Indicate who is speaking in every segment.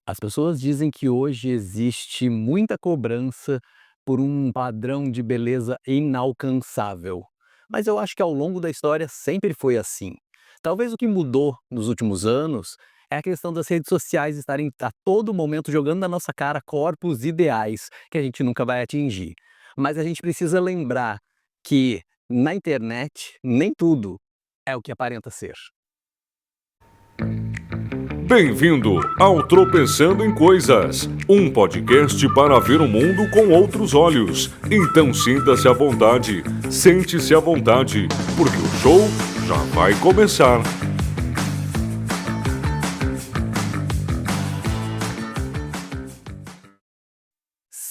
Speaker 1: As pessoas dizem que hoje existe muita cobrança por um padrão de beleza inalcançável. Mas eu acho que ao longo da história sempre foi assim. Talvez o que mudou nos últimos anos é a questão das redes sociais estarem a todo momento jogando na nossa cara corpos ideais que a gente nunca vai atingir. Mas a gente precisa lembrar que na internet nem tudo é o que aparenta ser.
Speaker 2: Bem-vindo ao Tropeçando em Coisas, um podcast para ver o mundo com outros olhos. Então sinta-se à vontade, sente-se à vontade, porque o show já vai começar.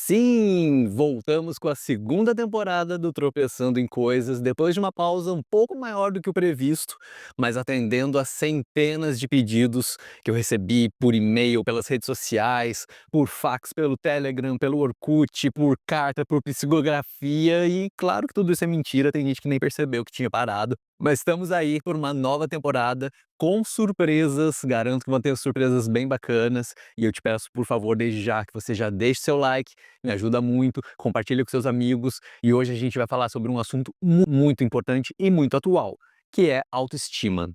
Speaker 1: Sim, voltamos com a segunda temporada do Tropeçando em Coisas, depois de uma pausa um pouco maior do que o previsto, mas atendendo a centenas de pedidos que eu recebi por e-mail, pelas redes sociais, por fax, pelo Telegram, pelo Orkut, por carta, por psicografia, e claro que tudo isso é mentira, tem gente que nem percebeu que tinha parado. Mas estamos aí por uma nova temporada com surpresas, garanto que vão ter surpresas bem bacanas, e eu te peço, por favor, desde já, que você já deixe seu like, me ajuda muito, compartilha com seus amigos, e hoje a gente vai falar sobre um assunto muito importante e muito atual, que é autoestima.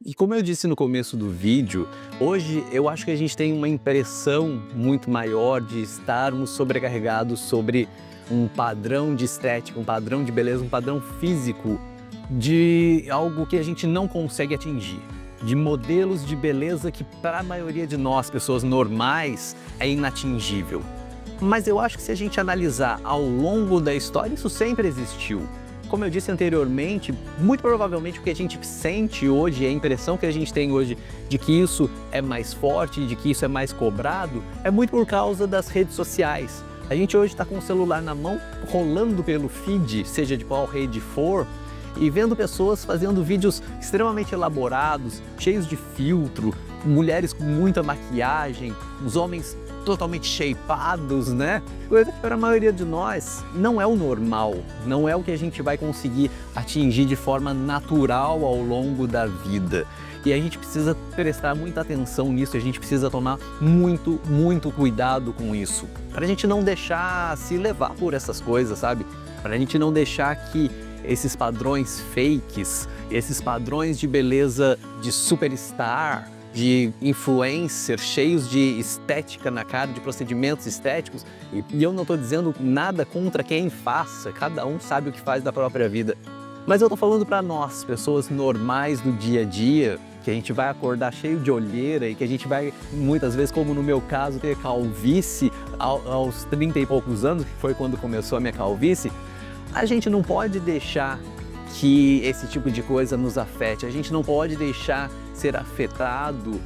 Speaker 1: E como eu disse no começo do vídeo, hoje eu acho que a gente tem uma impressão muito maior de estarmos sobrecarregados sobre um padrão de estética, um padrão de beleza, um padrão físico de algo que a gente não consegue atingir, de modelos de beleza que para a maioria de nós, pessoas normais, é inatingível. Mas eu acho que se a gente analisar ao longo da história, isso sempre existiu. Como eu disse anteriormente, muito provavelmente o que a gente sente hoje, a impressão que a gente tem hoje de que isso é mais forte, de que isso é mais cobrado, é muito por causa das redes sociais. A gente hoje está com o celular na mão, rolando pelo feed, seja de qual rede for, e vendo pessoas fazendo vídeos extremamente elaborados, cheios de filtro, mulheres com muita maquiagem, os homens totalmente shapeados, né? Coisa que para a maioria de nós não é o normal, não é o que a gente vai conseguir atingir de forma natural ao longo da vida. E a gente precisa prestar muita atenção nisso, a gente precisa tomar muito cuidado com isso, para a gente não deixar se levar por essas coisas, sabe? Para a gente não deixar que esses padrões fakes, esses padrões de beleza de superstar, de influencer, cheios de estética na cara, de procedimentos estéticos, e eu não estou dizendo nada contra quem faça, cada um sabe o que faz da própria vida. Mas eu estou falando para nós, pessoas normais do dia a dia, que a gente vai acordar cheio de olheira e que a gente vai, muitas vezes, como no meu caso, ter calvície aos 30 e poucos anos, que foi quando começou a minha calvície. A gente não pode deixar que esse tipo de coisa nos afete, a gente não pode deixar ser afetado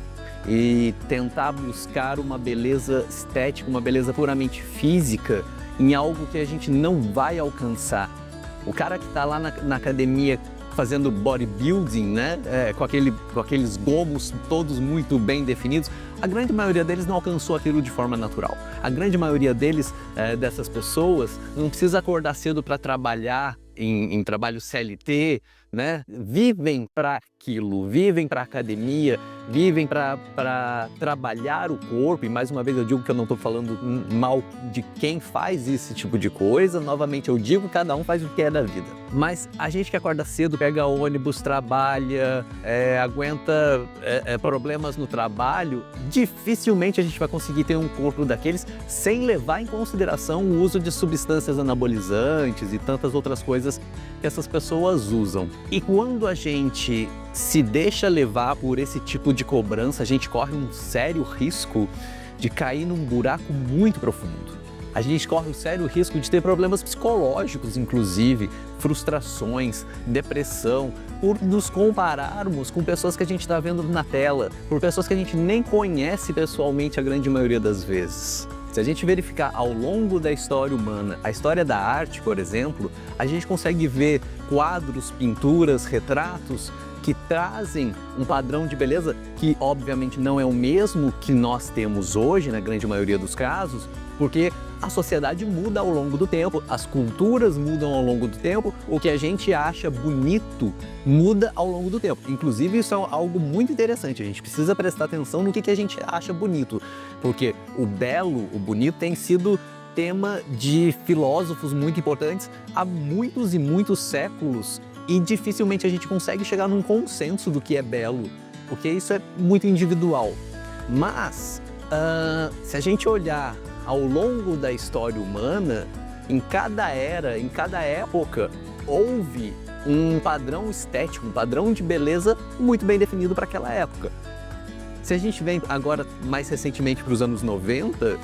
Speaker 1: e tentar buscar uma beleza estética, uma beleza puramente física em algo que a gente não vai alcançar. O cara que está lá na academia fazendo bodybuilding, né, com aqueles gomos todos muito bem definidos, a grande maioria deles não alcançou aquilo de forma natural. A grande maioria deles, dessas pessoas, não precisa acordar cedo para trabalhar em trabalho CLT, né? Vivem para aquilo, vivem para academia, vivem para trabalhar o corpo. E mais uma vez eu digo que eu não estou falando mal de quem faz esse tipo de coisa. Novamente eu digo, cada um faz o que é da vida. Mas a gente que acorda cedo, pega ônibus, trabalha, aguenta problemas no trabalho, dificilmente a gente vai conseguir ter um corpo daqueles sem levar em consideração o uso de substâncias anabolizantes e tantas outras coisas que essas pessoas usam. E quando a gente se deixa levar por esse tipo de cobrança, a gente corre um sério risco de cair num buraco muito profundo. A gente corre um sério risco de ter problemas psicológicos, inclusive, frustrações, depressão, por nos compararmos com pessoas que a gente está vendo na tela, por pessoas que a gente nem conhece pessoalmente a grande maioria das vezes. Se a gente verificar ao longo da história humana, a história da arte, por exemplo, a gente consegue ver quadros, pinturas, retratos que trazem um padrão de beleza que obviamente não é o mesmo que nós temos hoje, na grande maioria dos casos, porque a sociedade muda ao longo do tempo, as culturas mudam ao longo do tempo, o que a gente acha bonito muda ao longo do tempo. Inclusive, isso é algo muito interessante, a gente precisa prestar atenção no que a gente acha bonito, porque o belo, o bonito tem sido tema de filósofos muito importantes há muitos e muitos séculos e dificilmente a gente consegue chegar num consenso do que é belo, porque isso é muito individual. Mas, se a gente olhar ao longo da história humana, em cada era, em cada época, houve um padrão estético, um padrão de beleza muito bem definido para aquela época. Se a gente vem agora mais recentemente para os anos 90,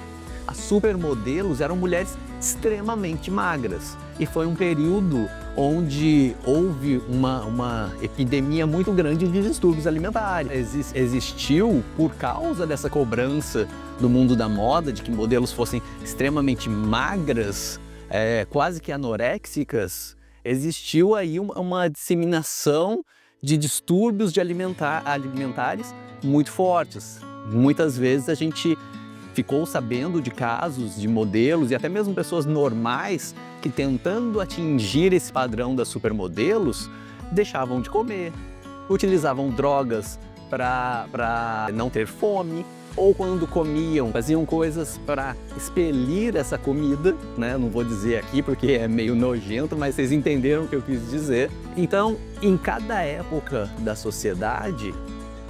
Speaker 1: as supermodelos eram mulheres extremamente magras. E foi um período onde houve uma epidemia muito grande de distúrbios alimentares. Existiu, por causa dessa cobrança do mundo da moda, de que modelos fossem extremamente magras, quase que anoréxicas, existiu aí uma disseminação de distúrbios alimentares muito fortes. Muitas vezes a gente ficou sabendo de casos de modelos e até mesmo pessoas normais que, tentando atingir esse padrão das supermodelos, deixavam de comer, utilizavam drogas para não ter fome, ou quando comiam, faziam coisas para expelir essa comida, né? Não vou dizer aqui porque é meio nojento, mas vocês entenderam o que eu quis dizer. Então, em cada época da sociedade,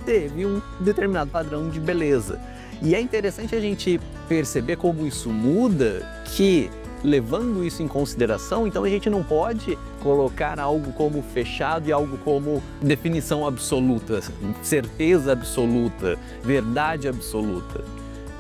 Speaker 1: teve um determinado padrão de beleza. E é interessante a gente perceber como isso muda, que levando isso em consideração, então a gente não pode colocar algo como fechado e algo como definição absoluta, certeza absoluta, verdade absoluta,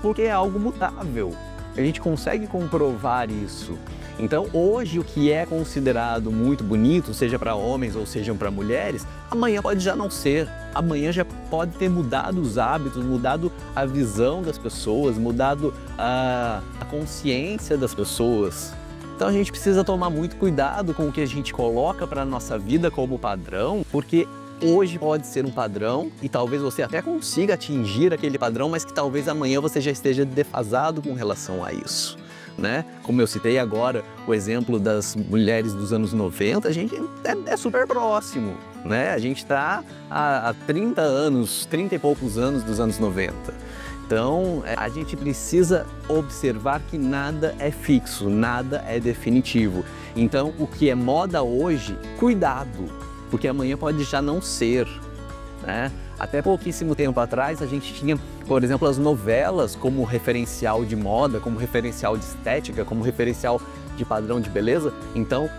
Speaker 1: porque é algo mutável. A gente consegue comprovar isso. Então, hoje, o que é considerado muito bonito, seja para homens ou seja para mulheres, amanhã pode já não ser. Amanhã já pode ter mudado os hábitos, mudado a visão das pessoas, mudado a consciência das pessoas. Então, a gente precisa tomar muito cuidado com o que a gente coloca para a nossa vida como padrão, porque hoje pode ser um padrão e talvez você até consiga atingir aquele padrão, mas que talvez amanhã você já esteja defasado com relação a isso. Né? Como eu citei agora, o exemplo das mulheres dos anos 90, a gente é super próximo, né? A gente está há 30 anos, 30 e poucos anos dos anos 90. Então, a gente precisa observar que nada é fixo, nada é definitivo. Então, o que é moda hoje, cuidado, porque amanhã pode já não ser, né? Até pouquíssimo tempo atrás, a gente tinha, por exemplo, as novelas como referencial de moda, como referencial de estética, como referencial de padrão de beleza. Então,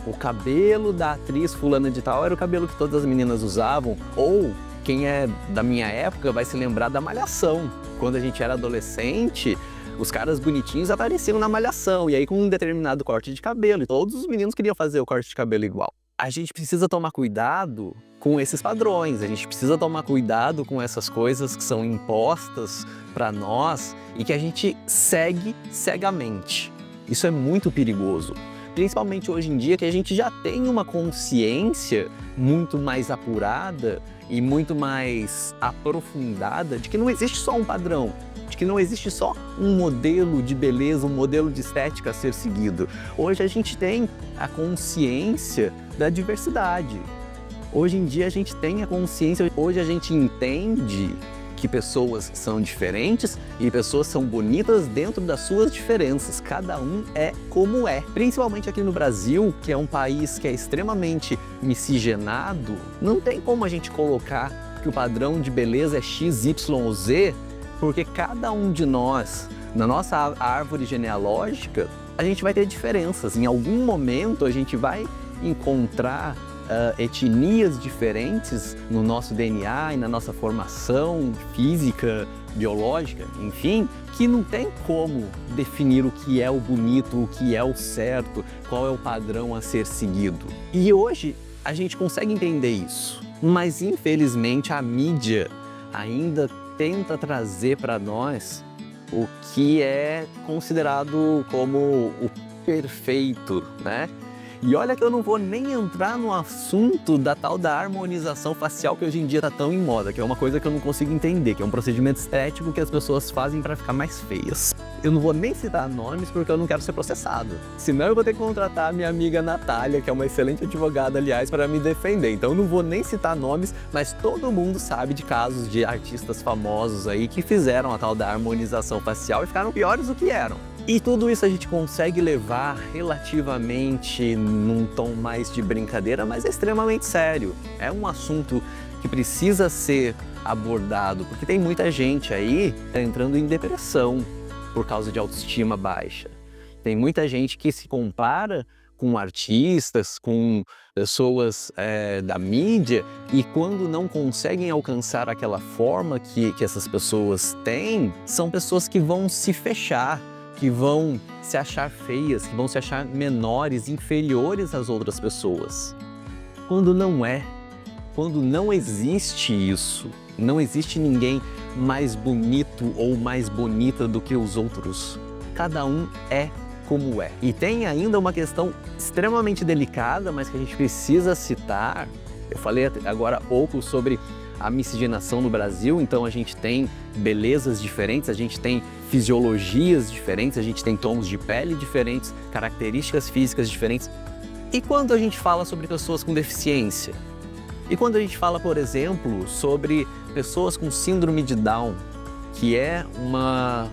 Speaker 1: o cabelo da atriz fulana de tal era o cabelo que todas as meninas usavam. Ou, quem é da minha época vai se lembrar da Malhação. Quando a gente era adolescente, os caras bonitinhos apareciam na Malhação, e aí com um determinado corte de cabelo, e todos os meninos queriam fazer o corte de cabelo igual. A gente precisa tomar cuidado com esses padrões, a gente precisa tomar cuidado com essas coisas que são impostas para nós e que a gente segue cegamente. Isso é muito perigoso, principalmente hoje em dia que a gente já tem uma consciência muito mais apurada e muito mais aprofundada de que não existe só um padrão, de que não existe só um modelo de beleza, um modelo de estética a ser seguido. Hoje a gente tem a consciência da diversidade. Hoje em dia a gente tem a consciência, hoje a gente entende que pessoas são diferentes e pessoas são bonitas dentro das suas diferenças. Cada um é como é. Principalmente aqui no Brasil, que é um país que é extremamente miscigenado, não tem como a gente colocar que o padrão de beleza é X, Y ou Z, porque cada um de nós, na nossa árvore genealógica, a gente vai ter diferenças. Em algum momento a gente vai encontrar etnias diferentes no nosso DNA e na nossa formação física, biológica, enfim, que não tem como definir o que é o bonito, o que é o certo, qual é o padrão a ser seguido. E hoje a gente consegue entender isso, mas infelizmente a mídia ainda tenta trazer para nós o que é considerado como o perfeito, né? E olha que eu não vou nem entrar no assunto da tal da harmonização facial que hoje em dia está tão em moda, que é uma coisa que eu não consigo entender, que é um procedimento estético que as pessoas fazem para ficar mais feias. Eu não vou nem citar nomes porque eu não quero ser processado. Senão eu vou ter que contratar a minha amiga Natália, que é uma excelente advogada, aliás, para me defender. Então eu não vou nem citar nomes, mas todo mundo sabe de casos de artistas famosos aí que fizeram a tal da harmonização facial e ficaram piores do que eram. E tudo isso a gente consegue levar relativamente num tom mais de brincadeira, mas é extremamente sério. É um assunto que precisa ser abordado, porque tem muita gente aí entrando em depressão por causa de autoestima baixa. Tem muita gente que se compara com artistas, com pessoas da mídia, e quando não conseguem alcançar aquela forma que essas pessoas têm, são pessoas que vão se fechar, que vão se achar feias, que vão se achar menores, inferiores às outras pessoas. Quando não é, quando não existe isso, não existe ninguém mais bonito ou mais bonita do que os outros. Cada um é como é. E tem ainda uma questão extremamente delicada, mas que a gente precisa citar. Eu falei agora há pouco sobre a miscigenação no Brasil, então a gente tem belezas diferentes, a gente tem fisiologias diferentes, a gente tem tons de pele diferentes, características físicas diferentes. E quando a gente fala sobre pessoas com deficiência? E quando a gente fala, por exemplo, sobre pessoas com síndrome de Down, que é uma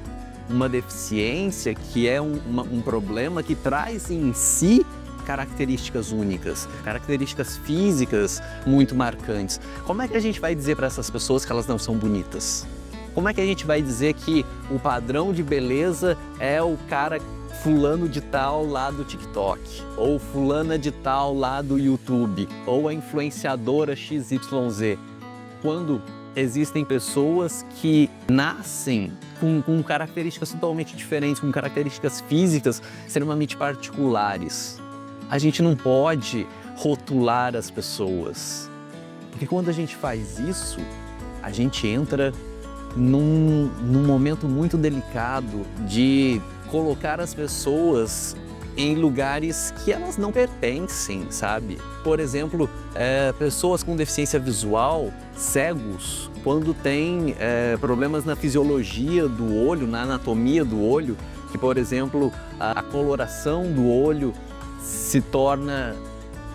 Speaker 1: deficiência, que é um problema que traz em si características únicas, características físicas muito marcantes. Como é que a gente vai dizer para essas pessoas que elas não são bonitas? Como é que a gente vai dizer que o padrão de beleza é o cara fulano de tal lá do TikTok, ou fulana de tal lá do YouTube, ou a influenciadora XYZ, quando existem pessoas que nascem com características totalmente diferentes, com características físicas extremamente particulares? A gente não pode rotular as pessoas, porque quando a gente faz isso, a gente entra num momento muito delicado de colocar as pessoas em lugares que elas não pertencem, sabe? Por exemplo, pessoas com deficiência visual, cegos, quando tem problemas na fisiologia do olho, na anatomia do olho, que, por exemplo, a coloração do olho se torna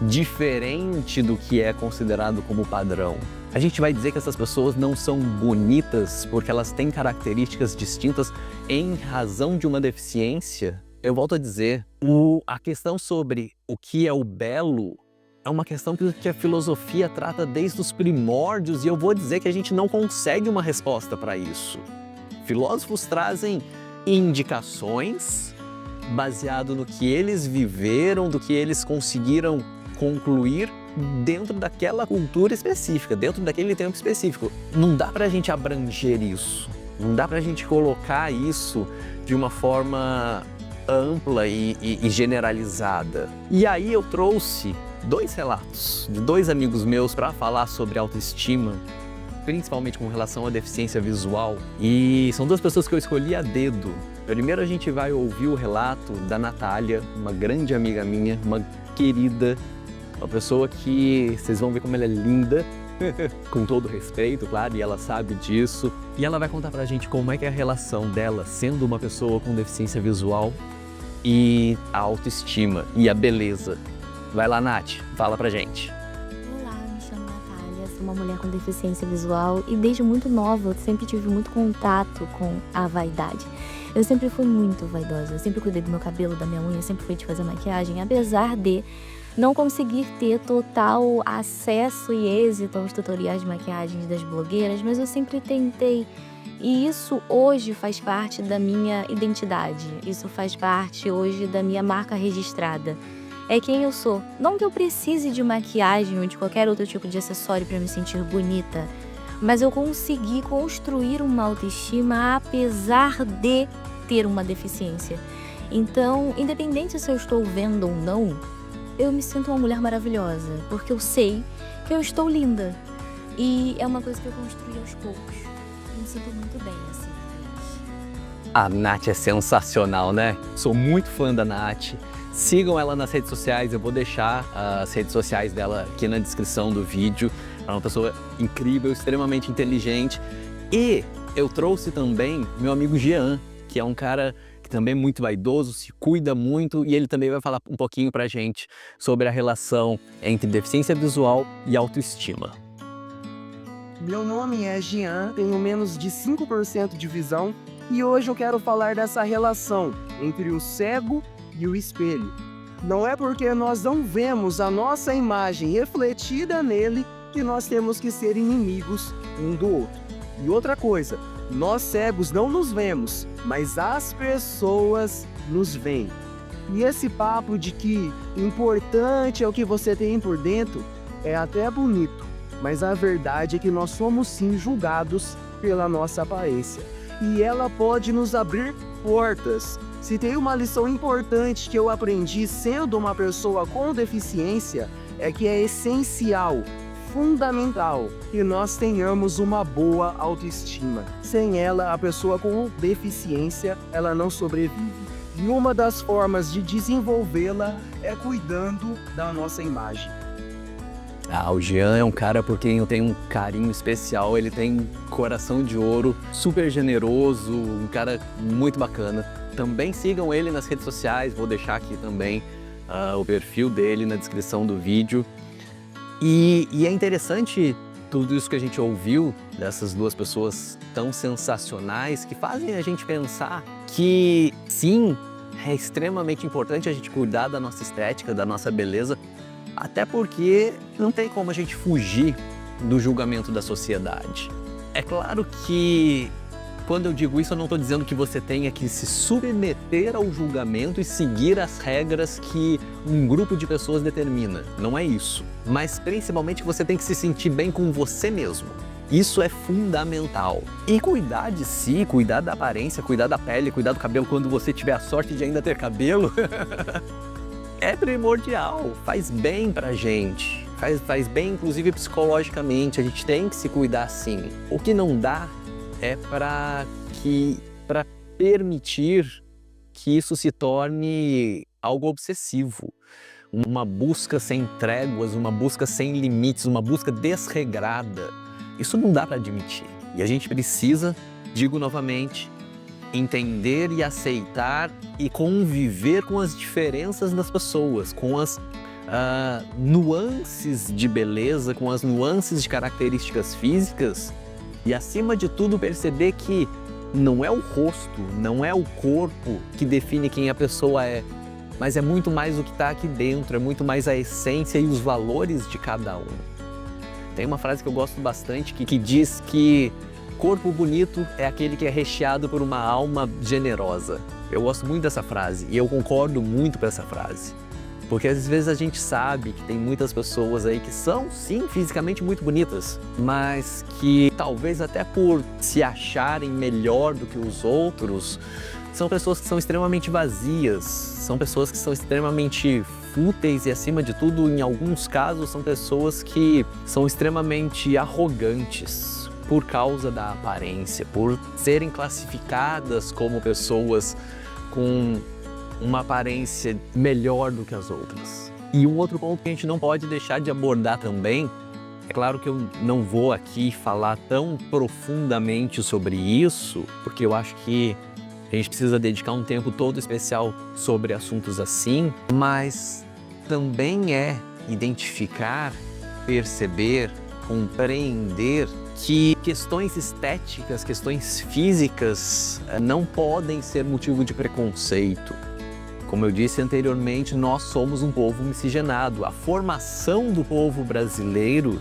Speaker 1: diferente do que é considerado como padrão. A gente vai dizer que essas pessoas não são bonitas porque elas têm características distintas em razão de uma deficiência? Eu volto a dizer, a questão sobre o que é o belo é uma questão que a filosofia trata desde os primórdios, e eu vou dizer que a gente não consegue uma resposta para isso. Filósofos trazem indicações baseado no que eles viveram, do que eles conseguiram concluir dentro daquela cultura específica, dentro daquele tempo específico. Não dá pra gente abranger isso, não dá pra gente colocar isso de uma forma ampla e generalizada. E aí eu trouxe 2 relatos de 2 amigos meus para falar sobre autoestima, principalmente com relação à deficiência visual. E são 2 pessoas que eu escolhi a dedo. Primeiro a gente vai ouvir o relato da Natália, uma grande amiga minha, uma querida, uma pessoa que vocês vão ver como ela é linda, com todo respeito, claro, e ela sabe disso. E ela vai contar pra gente como é que é a relação dela, sendo uma pessoa com deficiência visual, e a autoestima e a beleza. Vai lá, Nath, fala pra gente.
Speaker 3: Olá, me chamo Natália, sou uma mulher com deficiência visual e desde muito nova eu sempre tive muito contato com a vaidade. Eu sempre fui muito vaidosa, eu sempre cuidei do meu cabelo, da minha unha, sempre fui de fazer maquiagem, apesar de não conseguir ter total acesso e êxito aos tutoriais de maquiagem das blogueiras, mas eu sempre tentei. E isso hoje faz parte da minha identidade, isso faz parte hoje da minha marca registrada. É quem eu sou. Não que eu precise de maquiagem ou de qualquer outro tipo de acessório para me sentir bonita, mas eu consegui construir uma autoestima apesar de ter uma deficiência. Então, independente se eu estou vendo ou não, eu me sinto uma mulher maravilhosa, porque eu sei que eu estou linda. E é uma coisa que eu construí aos poucos. Eu me sinto muito bem, assim.
Speaker 1: A Nath é sensacional, né? Sou muito fã da Nath. Sigam ela nas redes sociais, eu vou deixar as redes sociais dela aqui na descrição do vídeo. Ela é uma pessoa incrível, extremamente inteligente. E eu trouxe também meu amigo Jean, que é um cara que também é muito vaidoso, se cuida muito, e ele também vai falar um pouquinho pra gente sobre a relação entre deficiência visual e autoestima.
Speaker 4: Meu nome é Jean, tenho menos de 5% de visão e hoje eu quero falar dessa relação entre o cego e o espelho. Não é porque nós não vemos a nossa imagem refletida nele que nós temos que ser inimigos um do outro. E outra coisa, nós cegos não nos vemos, mas as pessoas nos veem. E esse papo de que importante é o que você tem por dentro é até bonito, mas a verdade é que nós somos sim julgados pela nossa aparência. E ela pode nos abrir portas. Se tem uma lição importante que eu aprendi sendo uma pessoa com deficiência, é que é essencial, fundamental, que nós tenhamos uma boa autoestima. Sem ela, a pessoa com deficiência, ela não sobrevive. E uma das formas de desenvolvê-la é cuidando da nossa imagem.
Speaker 1: O Jean é um cara por quem eu tenho um carinho especial, ele tem coração de ouro, super generoso, um cara muito bacana. Também sigam ele nas redes sociais, vou deixar aqui também o perfil dele na descrição do vídeo. E é interessante tudo isso que a gente ouviu dessas duas pessoas tão sensacionais que fazem a gente pensar que sim, é extremamente importante a gente cuidar da nossa estética, da nossa beleza, até porque não tem como a gente fugir do julgamento da sociedade. É claro que quando eu digo isso, eu não estou dizendo que você tenha que se submeter ao julgamento e seguir as regras que um grupo de pessoas determina. Não é isso. Mas principalmente você tem que se sentir bem com você mesmo. Isso é fundamental. E cuidar de si, cuidar da aparência, cuidar da pele, cuidar do cabelo quando você tiver a sorte de ainda ter cabelo, é primordial. Faz bem pra gente. Faz bem, inclusive, psicologicamente. A gente tem que se cuidar sim. O que não dá é para permitir que isso se torne algo obsessivo. Uma busca sem tréguas, uma busca sem limites, uma busca desregrada. Isso não dá para admitir. E a gente precisa, digo novamente, entender e aceitar e conviver com as diferenças das pessoas, com as nuances de beleza, com as nuances de características físicas e, acima de tudo, perceber que não é o rosto, não é o corpo que define quem a pessoa é, mas é muito mais o que está aqui dentro, é muito mais a essência e os valores de cada um. Tem uma frase que eu gosto bastante que diz que corpo bonito é aquele que é recheado por uma alma generosa. Eu gosto muito dessa frase e eu concordo muito com essa frase. Porque às vezes a gente sabe que tem muitas pessoas aí que são, sim, fisicamente muito bonitas, mas que talvez até por se acharem melhor do que os outros, são pessoas que são extremamente vazias, são pessoas que são extremamente fúteis e, acima de tudo, em alguns casos, são pessoas que são extremamente arrogantes por causa da aparência, por serem classificadas como pessoas com uma aparência melhor do que as outras. E um outro ponto que a gente não pode deixar de abordar também, é claro que eu não vou aqui falar tão profundamente sobre isso, porque eu acho que a gente precisa dedicar um tempo todo especial sobre assuntos assim, mas também é identificar, perceber, compreender que questões estéticas, questões físicas não podem ser motivo de preconceito. Como eu disse anteriormente, nós somos um povo miscigenado. A formação do povo brasileiro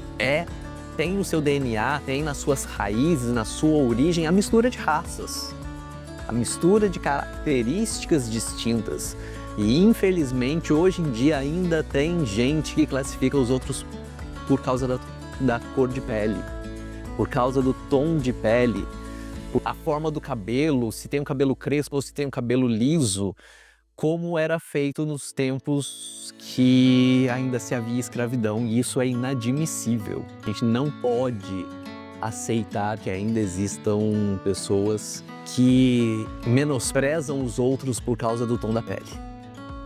Speaker 1: tem no seu DNA, tem nas suas raízes, na sua origem, a mistura de raças, a mistura de características distintas. E, infelizmente, hoje em dia ainda tem gente que classifica os outros por causa da cor de pele, por causa do tom de pele, a forma do cabelo, se tem um cabelo crespo ou se tem um cabelo liso, como era feito nos tempos que ainda se havia escravidão, e isso é inadmissível. A gente não pode aceitar que ainda existam pessoas que menosprezam os outros por causa do tom da pele.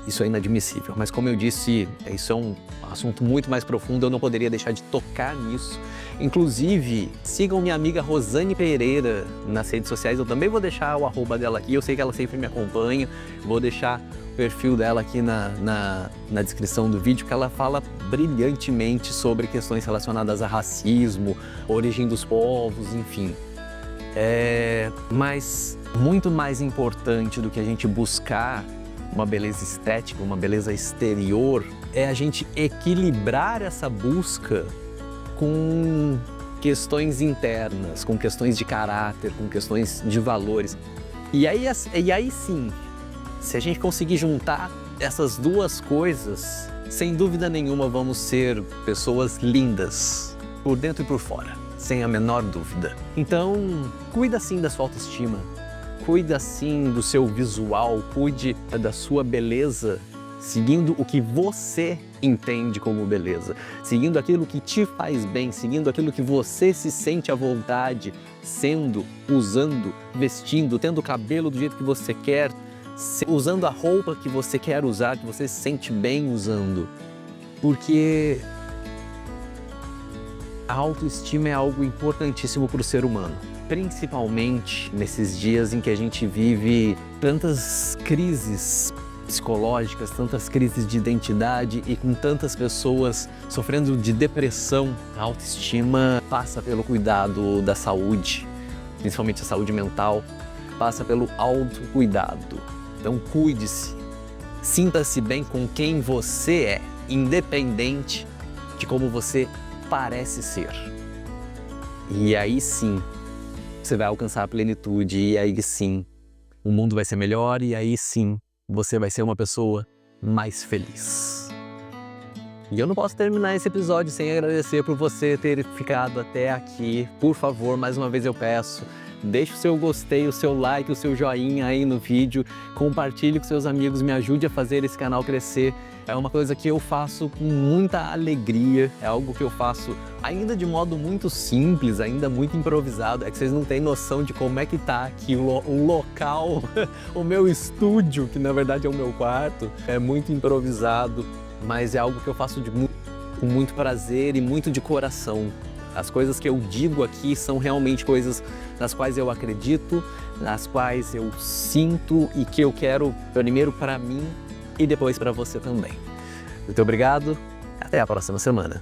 Speaker 1: Isso é inadmissível. Mas como eu disse, isso é um assunto muito mais profundo, eu não poderia deixar de tocar nisso. Inclusive, sigam minha amiga Rosane Pereira nas redes sociais, eu também vou deixar o arroba dela aqui, eu sei que ela sempre me acompanha, vou deixar o perfil dela aqui na descrição do vídeo, que ela fala brilhantemente sobre questões relacionadas a racismo, origem dos povos, enfim. Mas muito mais importante do que a gente buscar uma beleza estética, uma beleza exterior, é a gente equilibrar essa busca com questões internas, com questões de caráter, com questões de valores. E aí sim, se a gente conseguir juntar essas duas coisas, sem dúvida nenhuma vamos ser pessoas lindas, por dentro e por fora, sem a menor dúvida. Então, cuida sim da sua autoestima, cuida sim do seu visual, cuide da sua beleza, seguindo o que você entende como beleza, seguindo aquilo que te faz bem, seguindo aquilo que você se sente à vontade, sendo, usando, vestindo, tendo o cabelo do jeito que você quer, usando a roupa que você quer usar, que você se sente bem usando. Porque a autoestima é algo importantíssimo para o ser humano, principalmente nesses dias em que a gente vive tantas crises psicológicas, tantas crises de identidade e com tantas pessoas sofrendo de depressão. A autoestima passa pelo cuidado da saúde, principalmente a saúde mental, passa pelo autocuidado. Então cuide-se, sinta-se bem com quem você é, independente de como você parece ser. E aí sim, você vai alcançar a plenitude, e aí sim, o mundo vai ser melhor, e aí sim, você vai ser uma pessoa mais feliz. E eu não posso terminar esse episódio sem agradecer por você ter ficado até aqui. Por favor, mais uma vez eu peço, deixe o seu gostei, o seu like, o seu joinha aí no vídeo, compartilhe com seus amigos, me ajude a fazer esse canal crescer. É uma coisa que eu faço com muita alegria, é algo que eu faço ainda de modo muito simples, ainda muito improvisado. É que vocês não têm noção de como é que tá aqui o local, o meu estúdio, que na verdade é o meu quarto, é muito improvisado, mas é algo que eu faço com muito prazer e muito de coração. As coisas que eu digo aqui são realmente coisas nas quais eu acredito, nas quais eu sinto e que eu quero primeiro para mim e depois para você também. Muito obrigado, até a próxima semana.